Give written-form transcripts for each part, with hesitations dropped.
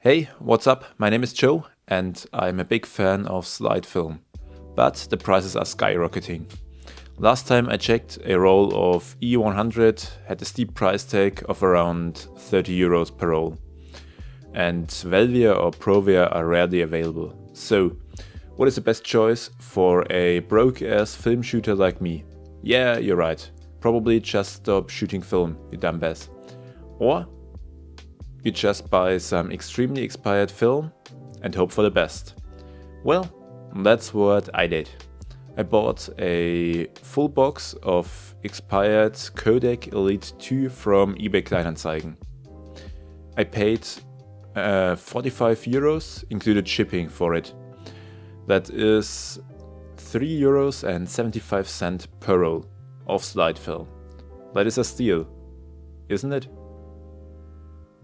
Hey, what's up? My name is Joe and I'm a big fan of slide film, but the prices are skyrocketing. Last time I checked, a roll of E100 had a steep price tag of around 30 euros per roll, and Velvia or Provia are rarely available. So, what is the best choice for a broke-ass film shooter like me? Yeah, you're right. Probably just stop shooting film, you dumbass. Or you just buy some extremely expired film and hope for the best. Well, that's what I did. I bought a full box of expired Kodak Elite 2 from eBay Kleinanzeigen. I paid 45 euros, included shipping for it. That is 3 euros and 75 cents per roll of slide film. That is a steal, isn't it?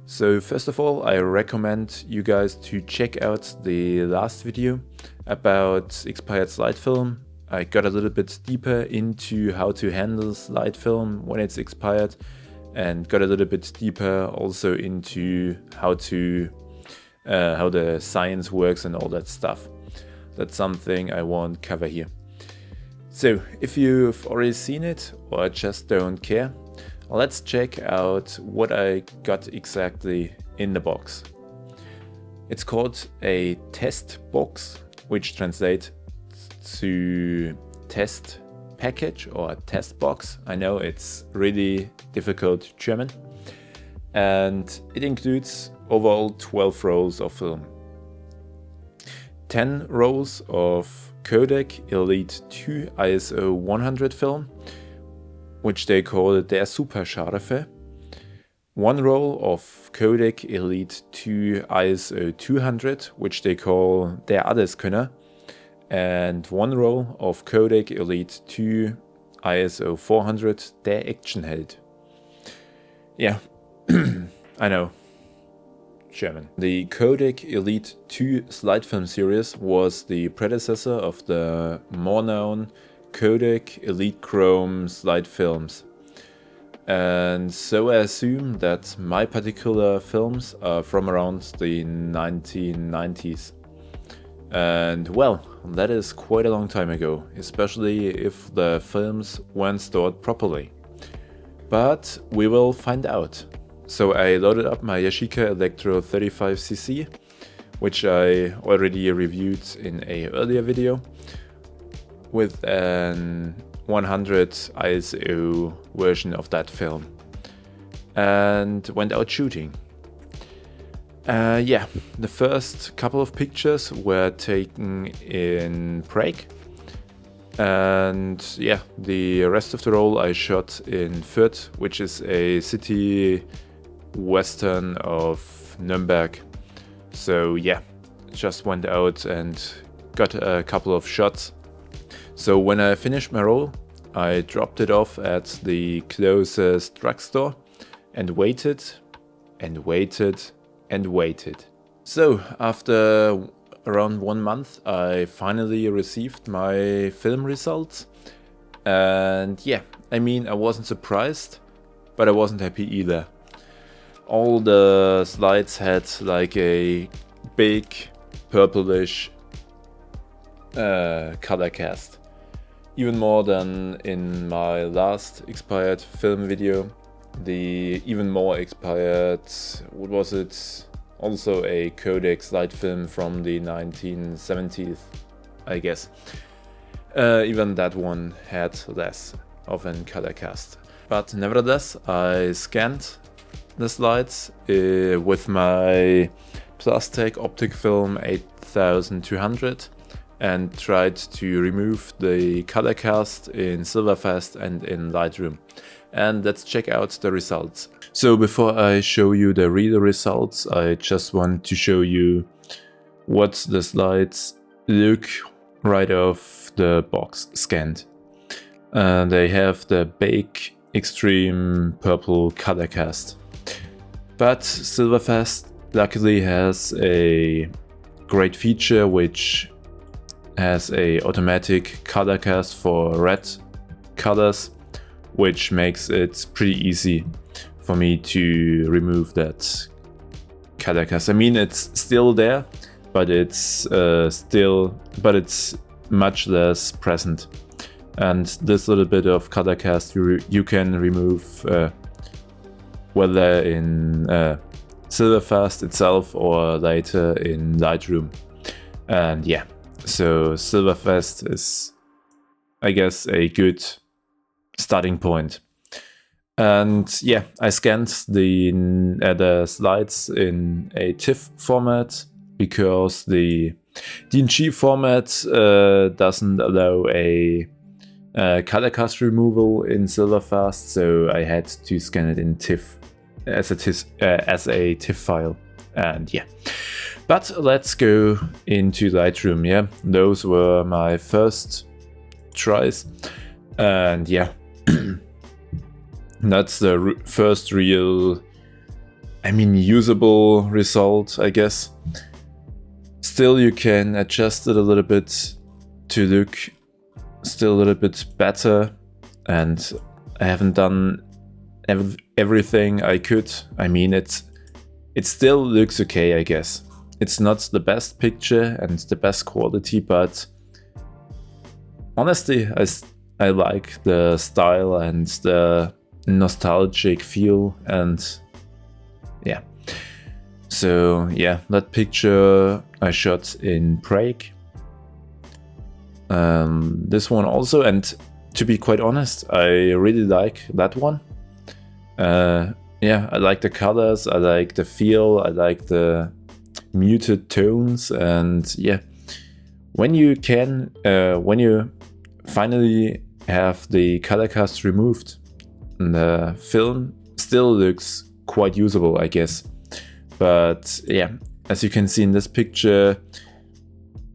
So first of all, I recommend you guys to check out the last video about expired slide film. I got a little bit deeper into how to handle slide film when it's expired, and got a little bit deeper also into how the science works and all that stuff. That's something I won't cover here. So if you've already seen it or just don't care, let's check out what I got exactly in the box. It's called a test box, which translates to test package or test box. I know it's really difficult German. And it includes overall 12 rolls of film. 10 rolls of Kodak Elite 2 ISO 100 film, which they call der Superscharfe, 1 roll of Kodak Elite 2 ISO 200, which they call der Alleskönner, and 1 roll of Kodak Elite 2 ISO 400, der Actionheld. Yeah, I know, German. The Kodak Elite 2 slide film series was the predecessor of the more known Kodak Elite Chrome slide films, and so I assume that my particular films are from around the 1990s. And well, that is quite a long time ago, especially if the films weren't stored properly. But we will find out. So I loaded up my Yashica Electro 35cc, which I already reviewed in an earlier video, with an 100 ISO version of that film, and went out shooting. Yeah, the first couple of pictures were taken in Prague, and yeah, the rest of the roll I shot in Fürth, which is a city western of Nuremberg. So yeah, just went out and got a couple of shots. So when I finished my roll, I dropped it off at the closest drugstore and waited and waited and waited. So after around 1 month, I finally received my film results. And yeah, I mean, I wasn't surprised, but I wasn't happy either. All the slides had like a big purplish color cast. Even more than in my last expired film video. The even more expired, what was it? Also a Kodak slide film from the 1970s, I guess. Even that one had less of a color cast. But nevertheless, I scanned the slides with my Plastic Optic Film 8200 and tried to remove the color cast in Silverfast and in Lightroom. And let's check out the results. So before I show you the real results, I just want to show you what the slides look right off the box scanned. They have the big extreme purple color cast. But Silverfast luckily has a great feature which has a automatic color cast for red colors, which makes it pretty easy for me to remove that color cast. I mean, it's still there, but it's much less present. And this little bit of color cast you can remove whether in Silverfast itself or later in Lightroom. And yeah, so Silverfast is, I guess, a good starting point. And yeah, I scanned the slides in a TIFF format because the DNG format doesn't allow a color cast removal in Silverfast, so I had to scan it in TIFF as a TIFF file. And yeah, but let's go into Lightroom. Yeah, those were my first tries, and yeah. That's the first real, I mean, usable result, I guess. Still, you can adjust it a little bit to look still a little bit better, and I haven't done everything I could. I mean, it still looks okay, I guess. It's not the best picture and the best quality, but honestly, I like the style and the nostalgic feel, and yeah. So yeah, that picture I shot in Prague. This one also, and to be quite honest, I really like that one. Yeah, I like the colors, I like the feel, I like the muted tones, and yeah, when you finally have the color cast removed, the film still looks quite usable, I guess. But yeah, as you can see in this picture,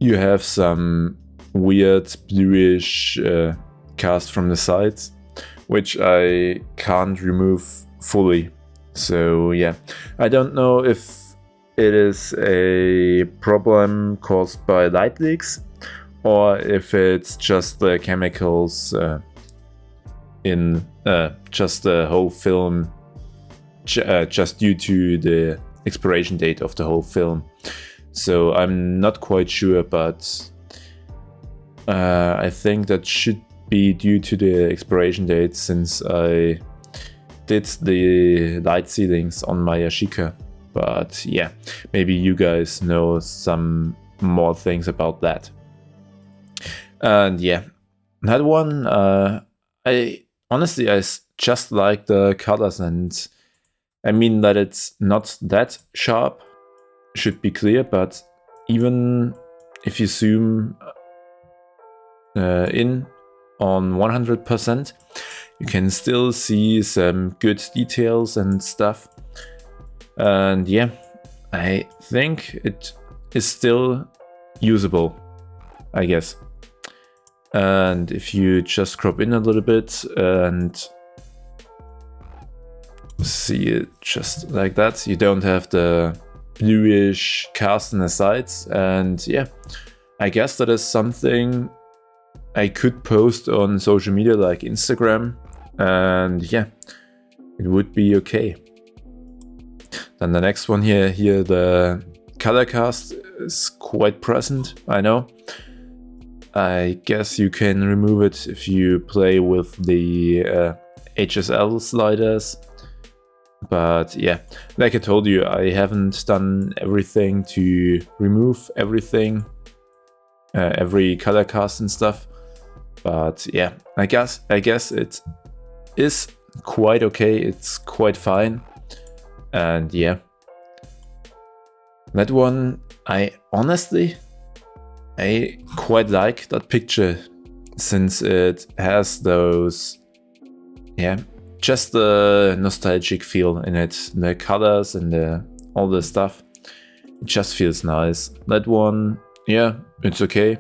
you have some weird bluish cast from the sides, which I can't remove fully. So yeah, I don't know if it is a problem caused by light leaks or if it's just the chemicals in just the whole film, just due to the expiration date of the whole film. So I'm not quite sure, but I think that should be due to the expiration date, since I did the light sealings on my Yashica. But yeah, maybe you guys know some more things about that. And yeah, that one, I honestly, just like the colors, and I mean that it's not that sharp, should be clear, but even if you zoom in on 100%, you can still see some good details and stuff. And yeah, I think it is still usable, I guess. And if you just crop in a little bit and see it just like that, you don't have the bluish cast on the sides. And yeah, I guess that is something I could post on social media like Instagram, and yeah, it would be okay. Then the next one here, the color cast is quite present, I know. I guess you can remove it if you play with the HSL sliders. But yeah, like I told you, I haven't done everything to remove everything, every color cast and stuff. But yeah, I guess it is quite okay. It's quite fine. And yeah, that one, I quite like that picture, since it has those, yeah, just the nostalgic feel in it. The colors and all the stuff, it just feels nice. That one, yeah, it's okay.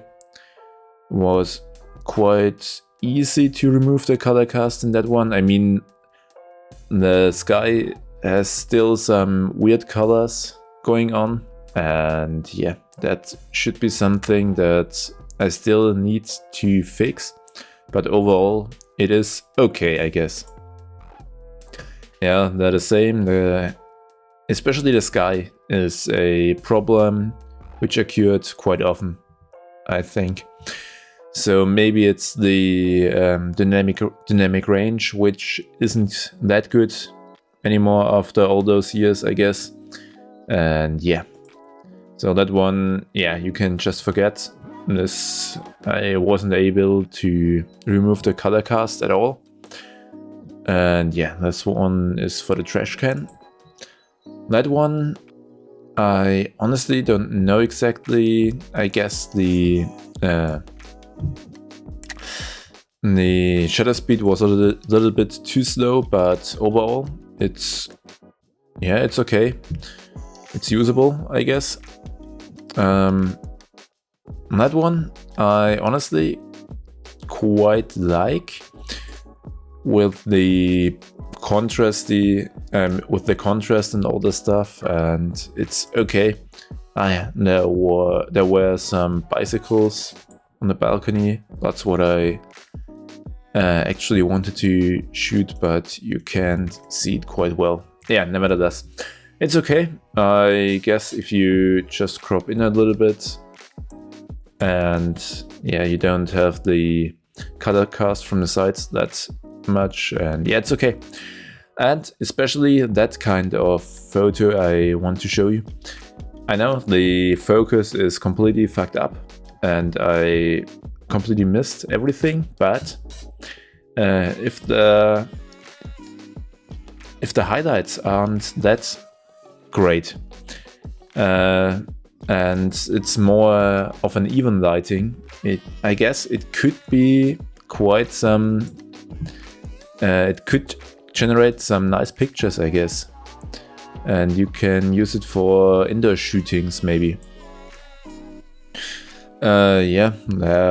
Was quite easy to remove the color cast in that one. I mean, the sky has still some weird colors going on, and yeah, that should be something that I still need to fix, but overall it is okay, I guess. Yeah, they're the same. especially the sky is a problem which occurred quite often, I think. So maybe it's the dynamic range, which isn't that good anymore after all those years, I guess. And yeah, so that one, yeah, you can just forget. This, I wasn't able to remove the color cast at all. And yeah, this one is for the trash can. That one, I honestly don't know exactly. I guess the shutter speed was a little bit too slow, but overall it's okay. It's usable, I guess. That one I honestly quite like with the contrast and all the stuff, and it's okay. There were some bicycles on the balcony. That's what I actually wanted to shoot, but you can't see it quite well. Yeah, nevertheless, it's okay. I guess if you just crop in a little bit, and yeah, you don't have the color cast from the sides that much, and yeah, it's okay. And especially that kind of photo I want to show you. I know the focus is completely fucked up and I completely missed everything, but if the highlights aren't that great, and it's more of an even lighting, I guess it could be quite some. It could generate some nice pictures, I guess, and you can use it for indoor shootings maybe. Yeah,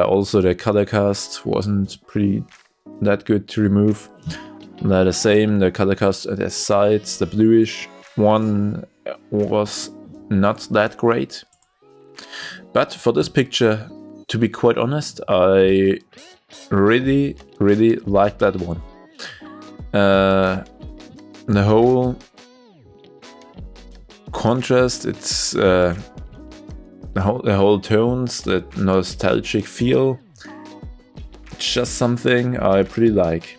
also the color cast wasn't that good to remove. The same, the color cast at the sides, the bluish one was not that great. But for this picture, to be quite honest, I really like that one. The whole contrast, it's the whole tones, that nostalgic feel, it's just something I pretty like.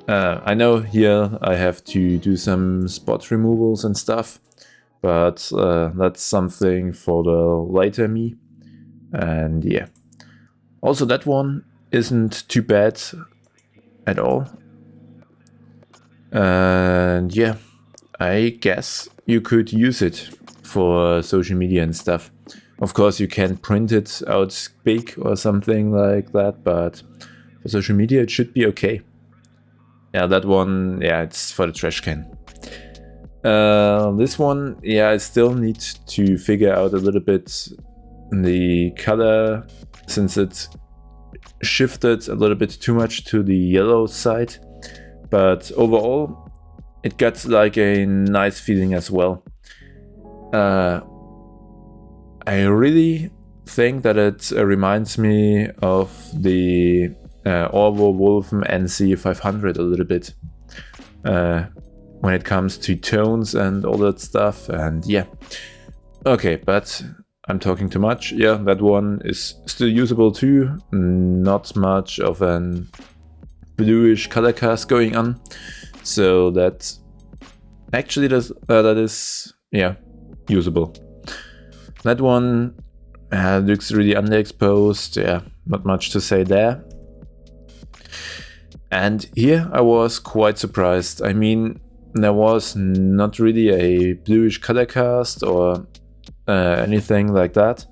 I know here I have to do some spot removals and stuff, but that's something for the later me. And yeah, also that one isn't too bad at all. And yeah, I guess you could use it for social media and stuff. Of course, you can print it out big or something like that, but for social media it should be okay. Yeah, that one, yeah, it's for the trash can. This one, yeah, I still need to figure out a little bit the color, since it shifted a little bit too much to the yellow side. But overall, it got like a nice feeling as well. I really think that it reminds me of the Orvo Wolfen NC500 a little bit when it comes to tones and all that stuff. And yeah, okay, but I'm talking too much. Yeah, that one is still usable too. Not much of an bluish color cast going on, so that actually that is yeah, usable. That one looks really underexposed. Yeah, not much to say there. And here I was quite surprised. I mean, there was not really a bluish color cast or anything like that,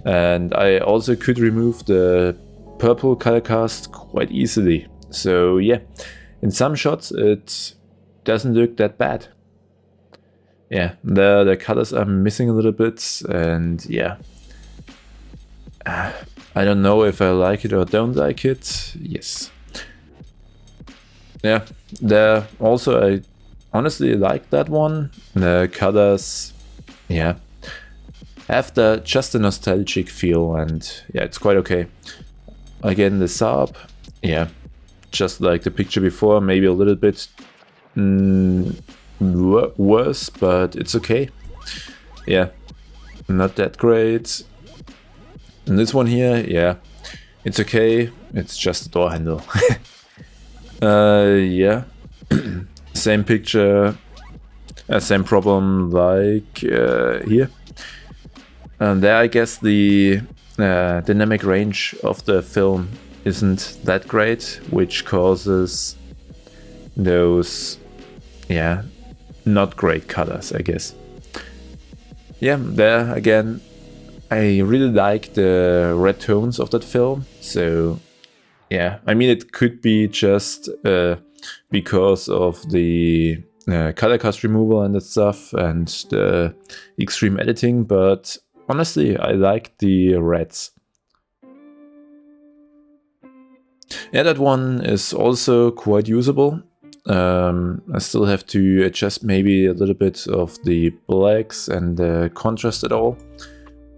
and I also could remove the purple color cast quite easily. So yeah, in some shots it doesn't look that bad. Yeah, the colors are missing a little bit, and yeah, I don't know if I like it or don't like it. Yes. Yeah, there also I honestly like that one. The colors, yeah, have just a nostalgic feel, and yeah, it's quite okay. Again, the Saab, yeah, just like the picture before, maybe a little bit worse, but it's okay. Yeah, not that great. And this one here, yeah, it's okay. It's just a door handle. Yeah, same picture, same problem like here. And there, I guess the dynamic range of the film isn't that great, which causes those, yeah, not great colors, I guess. Yeah, there again, I really like the red tones of that film. So yeah, I mean, it could be just because of the color cast removal and that stuff and the extreme editing, but honestly, I like the reds. Yeah, that one is also quite usable. I still have to adjust maybe a little bit of the blacks and the contrast at all.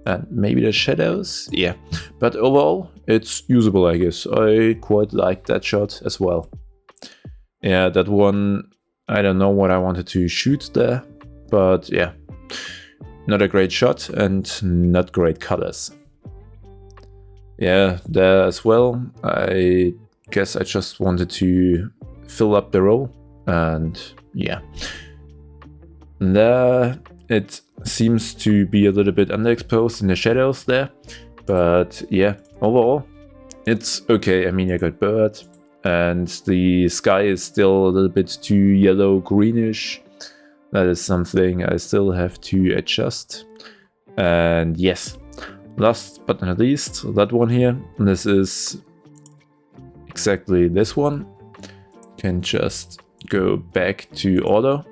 And maybe the shadows, yeah. But overall, it's usable, I guess. I quite like that shot as well. Yeah, that one, I don't know what I wanted to shoot there, but yeah. Not a great shot and not great colors. Yeah, there as well, I guess I just wanted to fill up the role, and yeah. There it seems to be a little bit underexposed in the shadows there, but yeah, overall it's okay. I mean, I got bird and the sky is still a little bit too yellow greenish. That is something I still have to adjust. And yes, last but not least, that one here. This is exactly this one. Can just go back to order,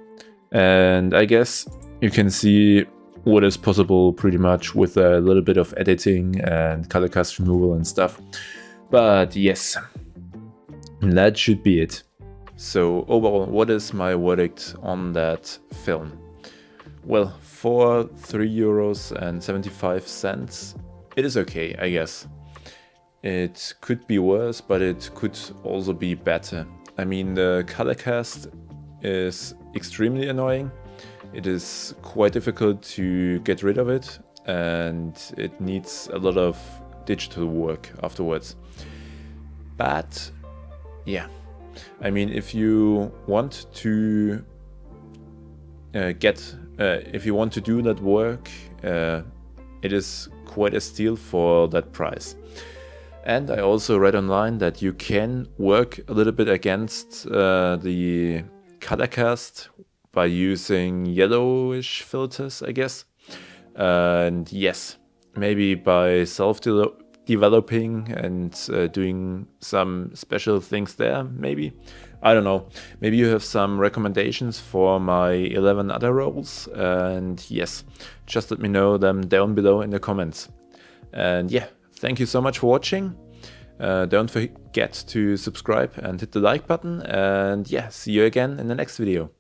and I guess you can see what is possible pretty much with a little bit of editing and color cast removal and stuff. But yes, that should be it. So overall, what is my verdict on that film? Well, for €3.75, it is okay, I guess. It could be worse, but it could also be better. I mean, the color cast is extremely annoying. It is quite difficult to get rid of it, and it needs a lot of digital work afterwards. But yeah, I mean, if you want to if you want to do that work, it is quite a steal for that price. And I also read online that you can work a little bit against the color cast by using yellowish filters, I guess. And yes, maybe by self-developing and doing some special things there, maybe. I don't know. Maybe you have some recommendations for my 11 other roles. And yes, just let me know them down below in the comments. And yeah, thank you so much for watching. Don't forget to subscribe and hit the like button. And yeah, see you again in the next video.